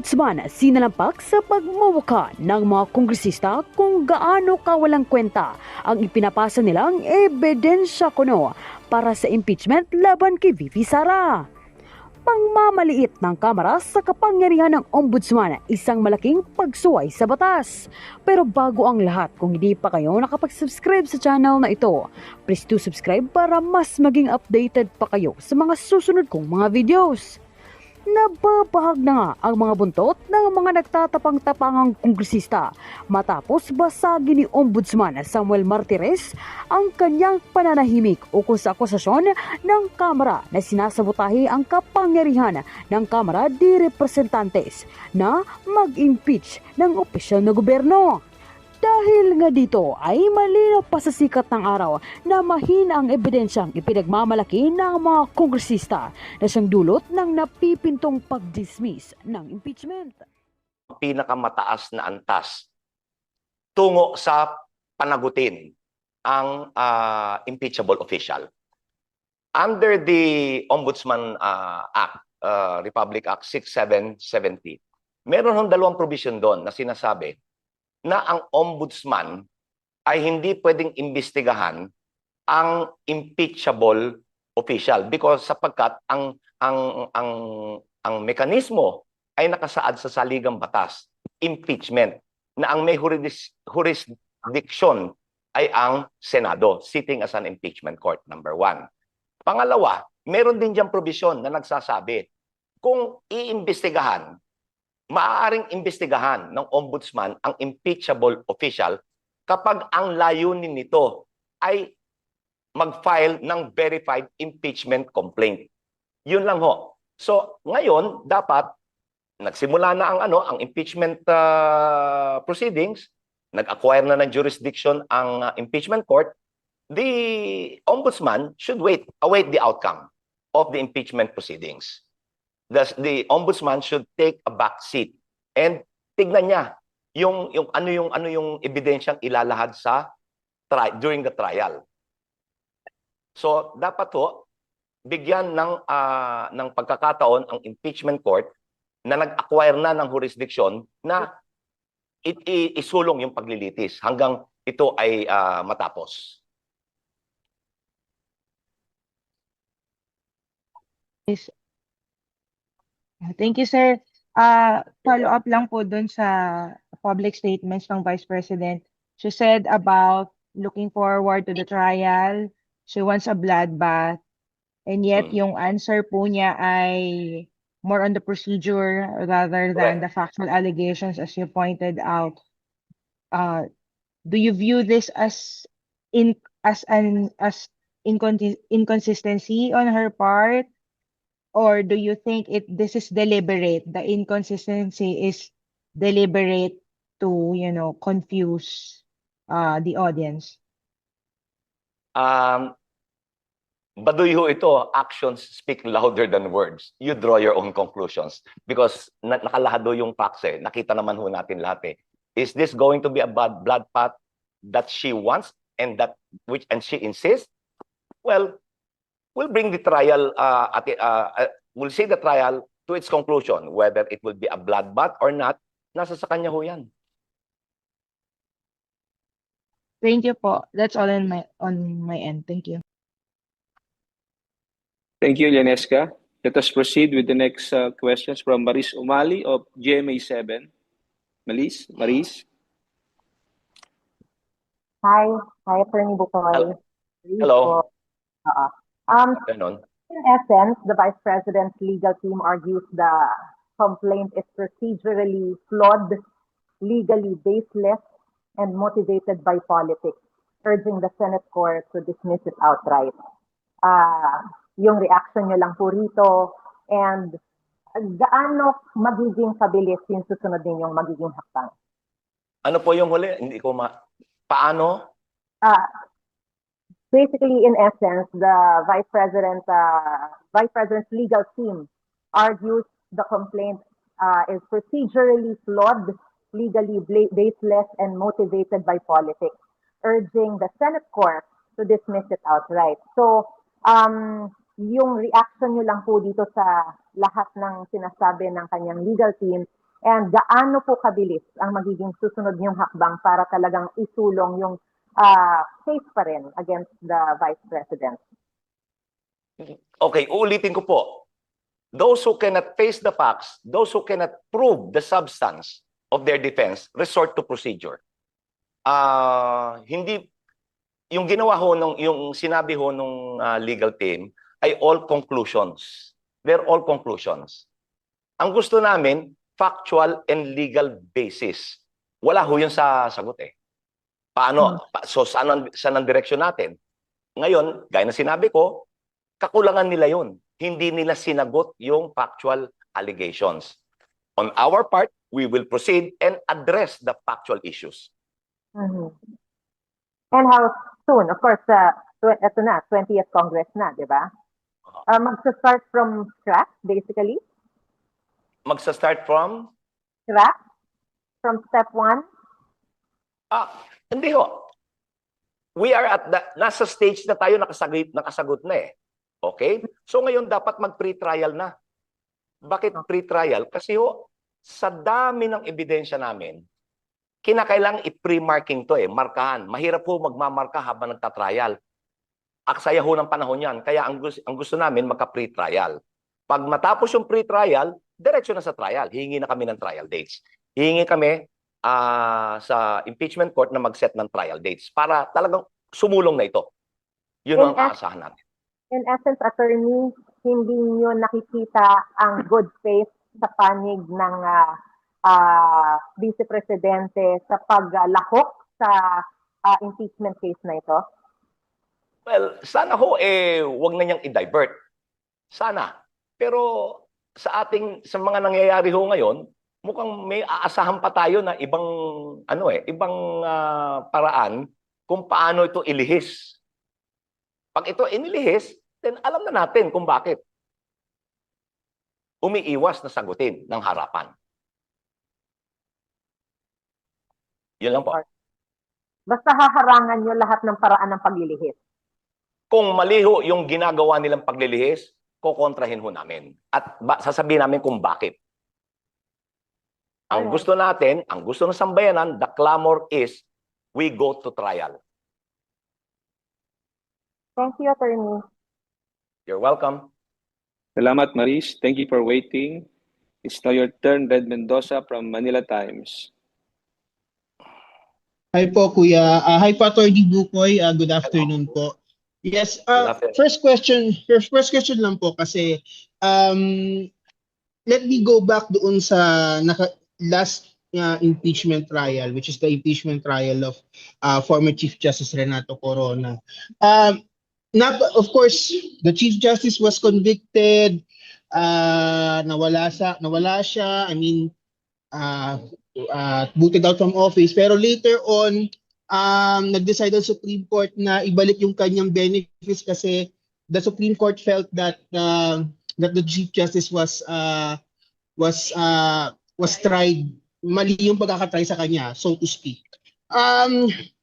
Ombudsman sinalampak sa pagmumuka ng mga kongresista kung gaano kawalang kwenta ang ipinapasa nilang ebidensya kuno para sa impeachment laban kay VP Sara. Pangmamaliit ng Kamara sa kapangyarihan ng Ombudsman, isang malaking pagsuway sa batas. Pero bago ang lahat, kung hindi pa kayo nakapag-subscribe sa channel na ito, please do subscribe para mas maging updated pa kayo sa mga susunod kong mga videos. Nababahag na nga ang mga buntot ng mga nagtatapang-tapangang kongresista matapos basagin ni Ombudsman Samuel Martires ang kanyang pananahimik ukol sa akusasyon ng Kamara na sinasabotahe ang kapangyarihan ng Kamara de Representantes na mag-impeach ng opisyal na gobyerno. Dahil nga dito ay malinaw pa sa sikat ng araw na mahina ang ebidensyang ipinagmamalaki ng mga kongresista na siyang dulot ng napipintong pag-dismiss ng impeachment. Pinakamataas na antas tungo sa panagutin ang impeachable official. Under the Ombudsman Act, Republic Act 6770, meron ng dalawang provision doon na sinasabi na ang ombudsman ay hindi pwedeng imbestigahan ang impeachable official because sapagkat ang mekanismo ay nakasaad sa saligang batas, impeachment, na ang may jurisdiction ay ang Senado, sitting as an impeachment court, number one. Pangalawa, meron din diyang provision na nagsasabi kung iimbestigahan, maaaring imbestigahan ng ombudsman ang impeachable official kapag ang layunin nito ay mag-file ng verified impeachment complaint. Yun lang ho. So, ngayon, dapat nagsimula na ang impeachment proceedings, nag-acquire na ng jurisdiction ang impeachment court, the ombudsman should await the outcome of the impeachment proceedings. The ombudsman should take a back seat and tignan niya yung ebidensyang ilalahad sa during the trial. So dapat ho bigyan ng pagkakataon ang impeachment court na nag-acquire na ng jurisdiction na isulong yung paglilitis hanggang ito ay matapos. Yes. Thank you, sir. Follow up lang po dun sa public statements ng Vice President. She said about looking forward to the trial. She wants a bloodbath. And yet, yung answer po niya ay more on the procedure rather than the factual allegations as you pointed out. Do you view this as inconsistency on her part? Or do you think this is deliberate? The inconsistency is deliberate to, confuse the audience? Baduy ho ito, actions speak louder than words. You draw your own conclusions because nakalahad ho yung facts eh. Nakita naman ho natin lahat eh. Is this going to be a blood path that she wants and she insists? Well, we'll bring the trial we'll see the trial to its conclusion, whether it will be a bloodbath or not. Nasa sa kanya ho yan. Thank you po. That's all on my end. Thank you. Thank you, Lenesca. Let us proceed with the next questions from Maris Umali of GMA7. Maris? Hi, Attorney Bukoy. Hello. In essence, the Vice President's legal team argues the complaint is procedurally flawed, legally baseless, and motivated by politics, urging the Senate court to dismiss it outright. Yung reaction nyo lang po rito, and gaano magiging kabilis yung susunod ninyong magiging hakbang? Ano po yung huli? Hindi ko paano? Basically, in essence, the Vice President's legal team argues the complaint is procedurally flawed, legally baseless, and motivated by politics, urging the Senate court to dismiss it outright. So, yung reaction nyo lang po dito sa lahat ng sinasabi ng kanyang legal team And gaano po kabilis ang magiging susunod niyong hakbang para talagang isulong yung case pa rin against the Vice President? Okay, uulitin ko po. Those who cannot face the facts, those who cannot prove the substance of their defense, resort to procedure. Hindi yung ginawa ho yung sinabi ho nung legal team ay all conclusions. They're all conclusions. Ang gusto namin, factual and legal basis. Wala ho yun sa sagot eh. Paano? So saan ang direksyon natin? Ngayon, gaya na sinabi ko, kakulangan nila yun. Hindi nila sinagot yung factual allegations. On our part, we will proceed and address the factual issues. Mhm. And how soon? Of course, ito na, 20th Congress na, di ba? Magsa-start from scratch, basically? Magsa-start from? Scratch? From step 1? Hindi ho. We are at nasa stage na tayo nakasagot na eh. Okay? So ngayon dapat mag-pre-trial na. Bakit pre-trial? Kasi ho, sa dami ng ebidensya namin, kinakailangan i-pre-marking to eh, markahan. Mahirap po magmamarka habang nagtatrial. Aksaya ho ng panahon yan. Kaya ang gusto namin, magka-pre-trial. Pag matapos yung pre-trial, diretso na sa trial. Hihingi na kami ng trial dates. Hihingi kami sa impeachment court na mag-set ng trial dates para talagang sumulong na ito. Yun ang aasahan natin. In essence, attorney, hindi niyo nakikita ang good faith sa panig ng Vice Presidente sa paglahok sa impeachment case na ito? Well, sana ho wag na niyang i-divert. Sana. Pero sa mga nangyayari ho ngayon, mukhang may aasahan pa tayo na ibang paraan kung paano ito ilihis. Pag ito inilihis, then alam na natin kung bakit umiiwas na sagutin ng harapan. Yun lang po. Basta haharangan nyo lahat ng paraan ng paglilihis. Kung maliho yung ginagawa nilang paglilihis, kokontrahin ho namin. At sasabihin namin kung bakit. Ang gusto natin, ang gusto ng sambayanan, the clamor is, we go to trial. Thank you, attorney. You're welcome. Salamat, Maris. Thank you for waiting. It's now your turn, Red Mendoza from Manila Times. Hi po, Kuya. Hi po, Attorney Bukoy. Good afternoon po. Yes, first question lang po kasi let me go back doon sa last impeachment trial, which is the impeachment trial of former Chief Justice Renato Corona. Of course, the Chief Justice was convicted, nawala siya, I mean, booted out from office, pero later on, nag-decide ang Supreme Court na ibalik yung kanyang benefits kasi the Supreme Court felt that the Chief Justice was tried, mali yung pagkakatry sa kanya, so to speak.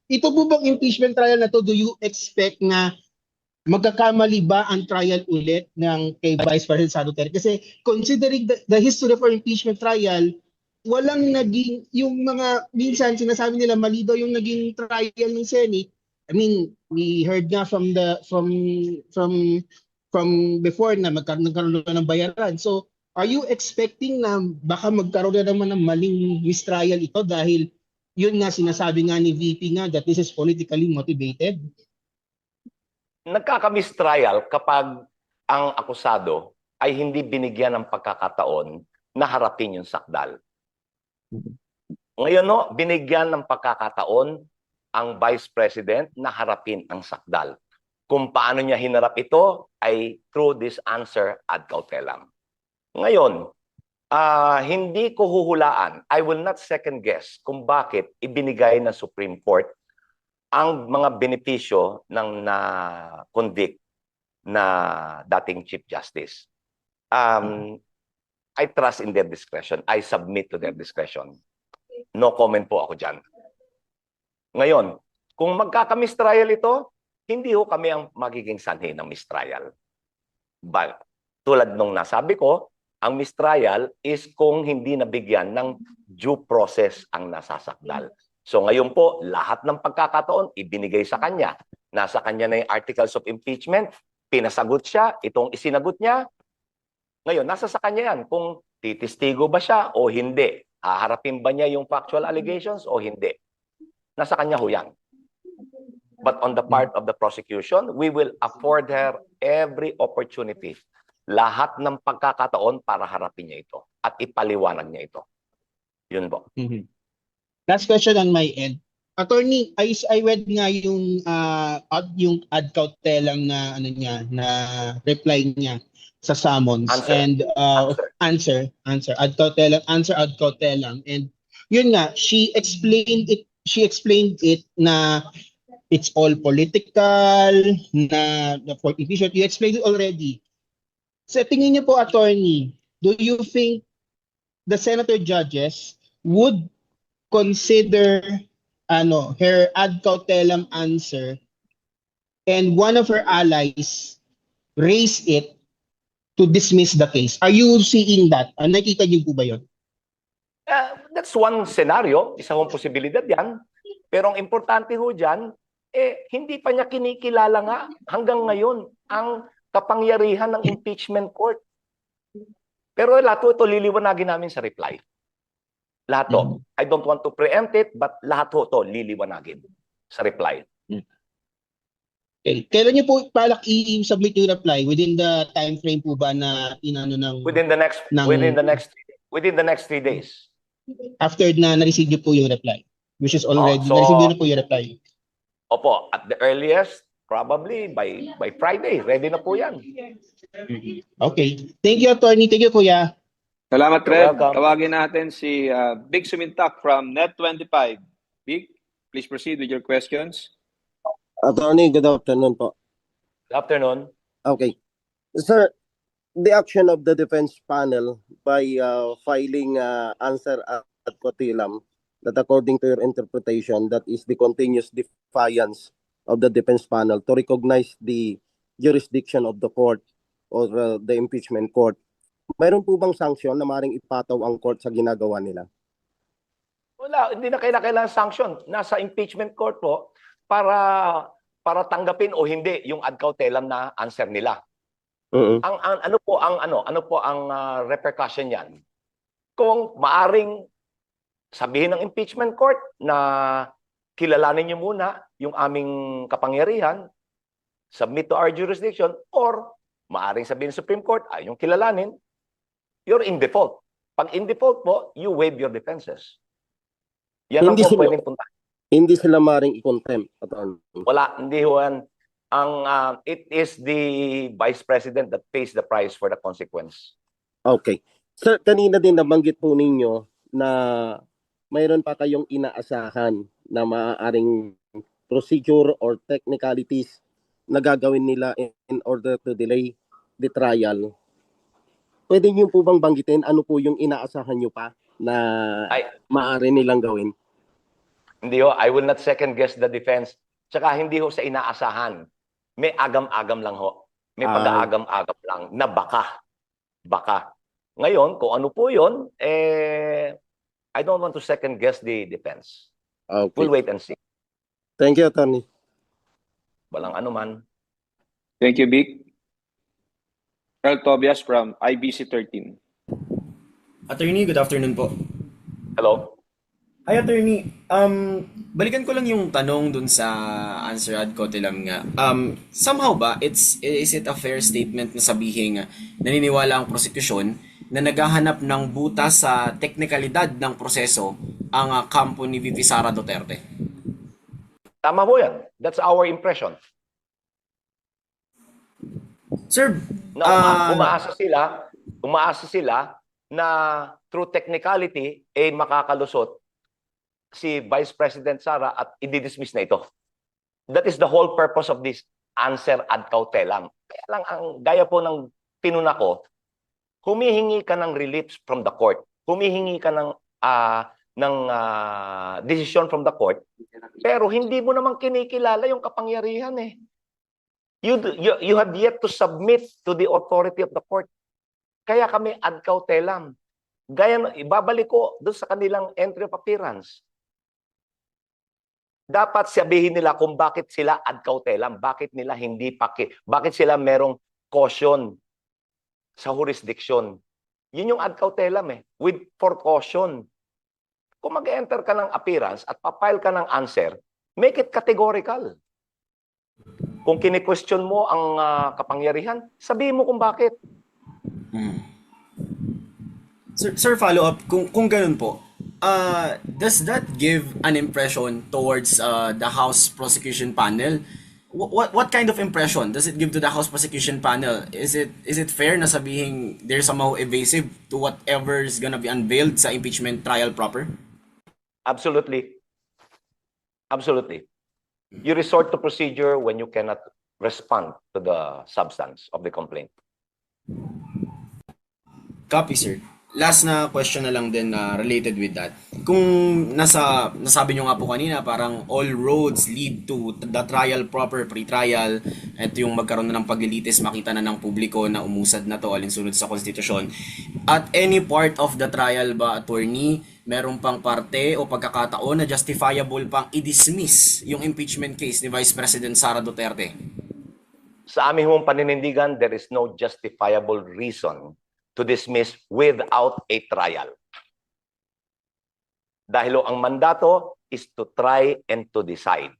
Ito po bang impeachment trial na to, do you expect na magkakamali ba ang trial ulit ng kay Vice President Sara Duterte? Kasi considering the history of our impeachment trial, walang naging, yung mga minsan sinasabi nila mali daw yung naging trial ng Senate. I mean, we heard nga from before na nagkaroon ng bayaran. So, are you expecting na baka magkaroon na naman ng maling mistrial ito dahil yun nga sinasabi nga ni VP nga that this is politically motivated? Nagkaka-mistrial kapag ang akusado ay hindi binigyan ng pagkakataon na harapin yung sakdal. Ngayon binigyan ng pagkakataon ang Vice President na harapin ang sakdal. Kung paano niya hinarap ito ay through this answer ad cautelam. Ngayon, hindi ko huhulaan, I will not second guess kung bakit ibinigay ng Supreme Court ang mga benepisyo ng na-convict na dating Chief Justice. I trust in their discretion. I submit to their discretion. No comment po ako dyan. Ngayon, kung magkaka-mistrial ito, hindi ho kami ang magiging sanhi ng mistrial. But, tulad nung nasabi ko, ang mistrial is kung hindi nabigyan ng due process ang nasasakdal. So ngayon po, lahat ng pagkakataon ibinigay sa kanya. Nasa kanya na yung articles of impeachment, pinasagot siya, itong isinagot niya. Ngayon, nasa sa kanya yan kung titistigo ba siya o hindi. Haharapin ba niya yung factual allegations o hindi. Nasa kanya ho yan. But on the part of the prosecution, we will afford her every opportunity. Lahat ng pagkakataon para harapin niya ito at ipaliwanag niya ito. Yun po. Last question on my end. Attorney, I read nga yung ad cautelam na ano niya na reply niya sa summons and answer ad cautelam and yun nga she explained it na it's all political na the court impeachment. You explained it already. Sa tingin niyo po, attorney, do you think the senator judges would consider her ad cautelam answer and one of her allies raise it to dismiss the case? Are you seeing that? Nakita niyo po ba yun? That's one scenario. Isa hong posibilidad yan. Pero ang importante ho dyan, hindi pa niya kinikilala nga hanggang ngayon ang kapangyarihan ng impeachment court. Pero lahat ito liliwanagin namin sa reply. Lahat to. I don't want to preempt it, but lahat ito liliwanagin sa reply. Okay. Kailan niyo po balak i-submit yung reply? Within the time frame po ba na inano ng Within the next 3 days. after na na-receive niyo po yung reply? Which is already so- na-receive niyo na po yung reply. Opo, at the earliest, probably by Friday. Ready na po yan. Okay. Thank you, attorney. Thank you, kuya. Salamat, You're Red. welcome. Tawagin natin si Big Sumintak from Net25. Big, please proceed with your questions. Attorney, good afternoon po. Good afternoon. Okay. Sir, the action of the defense panel by filing answer ad cautelam that according to your interpretation, that is the continuous defiance of the defense panel to recognize the jurisdiction of the court or the impeachment court. Mayroon po bang sanction na maring ipataw ang court sa ginagawa nila? Wala, hindi na kailangan sanction. Nasa impeachment court po para tanggapin o hindi yung ad cautelam na answer nila. Ano po ang repercussion niyan? Kung maaring sabihin ng impeachment court na kilalanin niyo muna yung aming kapangyarihan, submit to our jurisdiction, or maaring sabihin ng Supreme Court, yung kilalanin, you're in default. Pag in default po, you waive your defenses. Yan ang po pwedeng punta. Hindi sila maring i-contempt, attorney. Wala, hindi huwan. It is the Vice President that pays the price for the consequence. Okay. Sir, kanina din nabanggit po ninyo na mayroon pa kayong inaasahan na maaaring procedure or technicalities na gagawin nila in order to delay the trial. Pwede niyo po bang banggitin ano po yung inaasahan niyo pa na maaari nilang gawin? Hindi ho, I will not second guess the defense. Tsaka hindi ho sa inaasahan. May agam-agam lang ho. May pag-aagam-agam lang na baka. Ngayon, kung ano po yun, I don't want to second guess the defense. Okay. We'll wait and see. Thank you, attorney. Walang anuman. Thank you, Big. Earl Tobias from IBC 13. Attorney, good afternoon po. Hello? Hi, Attorney. Balikan ko lang yung tanong dun sa answer ad cautelam nga. Somehow ba, is it a fair statement na sabihin naniniwala ang prosekusyon na naghahanap ng butas sa teknikalidad ng proseso ang kampo ni VP Sara Duterte? Tama po yan. That's our impression. Sir, umaasa sila na through technicality, makakalusot si Vice President Sara at i-dismiss na ito. That is the whole purpose of this answer ad cautelam. Kaya lang, gaya po ng pinuna ko, humihingi ka ng reliefs from the court. Humihingi ka ng decision from the court. Pero hindi mo naman kinikilala yung kapangyarihan eh. You have yet to submit to the authority of the court. Kaya kami ad cautelam. Gaya, ibabalik ko doon sa kanilang entry of appearance. Dapat sabihin nila kung bakit sila ad cautelam, bakit nila hindi bakit sila merong caution sa jurisdiction. Yun yung ad cautelam for caution. Kung mag-enter ka ng appearance at papile ka ng answer, make it categorical. Kung kini-question mo ang kapangyarihan, sabihin mo kung bakit. Sir, follow up, kung ganun po, does that give an impression towards the House Prosecution Panel? What kind of impression does it give to the House Prosecution Panel? Is it fair na sabihin they're somehow evasive to whatever is gonna be unveiled sa impeachment trial proper? Absolutely. Absolutely. You resort to procedure when you cannot respond to the substance of the complaint. Copy, sir. Last na question na lang din related with that. Kung nasabi nyo nga po kanina, parang all roads lead to the trial proper, pre-trial, at yung magkaroon na ng paglilitis, makita na ng publiko na umusad na to alinsunod sa konstitusyon. At any part of the trial ba, attorney, meron pang parte o pagkakataon na justifiable pang i-dismiss yung impeachment case ni Vice President Sara Duterte? Sa aming mong paninindigan, there is no justifiable reason to dismiss without a trial. Dahil ang mandato is to try and to decide,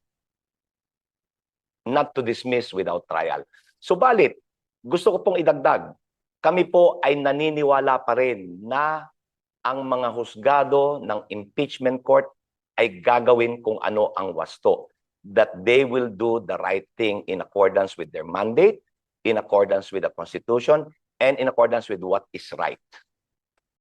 not to dismiss without trial. Subalit, gusto ko pong idagdag, kami po ay naniniwala pa rin na ang mga husgado ng impeachment court ay gagawin kung ano ang wasto. That they will do the right thing in accordance with their mandate, in accordance with the Constitution, and in accordance with what is right.